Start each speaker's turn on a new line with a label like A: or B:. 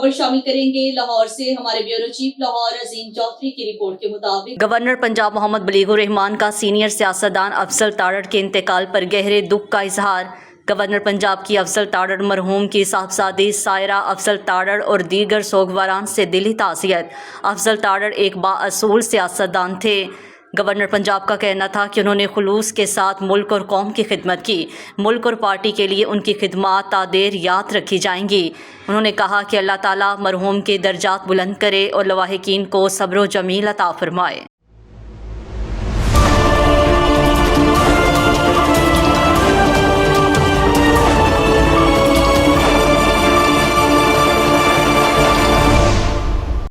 A: खबर शामिल करेंगे लाहौर से। हमारे ब्यूरो चीफ लाहौर अजीम चौधरी की रिपोर्ट के मुताबिक
B: गवर्नर पंजाब मोहम्मद बलीगुर रहमान का सीनियर सियासतदान अफजल तारड़ के इंतकाल पर गहरे दुख का इजहार। गवर्नर पंजाब की अफजल तारड़ मरहूम की साहबजादी सायरा अफजल तारड़ और दीगर सोगवारान से दिली ताज़ियत। अफजल तारड़ एक बाअसूल सियासतदान थे। गवर्नर पंजाब का कहना था कि उन्होंने खुलूस के साथ मुल्क और कौम की खिदमत की। मुल्क और पार्टी के लिए उनकी खिदमत तादेर याद रखी जाएंगी। उन्होंने कहा कि अल्लाह ताला मरहूम के दर्जात बुलंद करे और लवाहिकीन को सब्र व जमील अता फरमाए।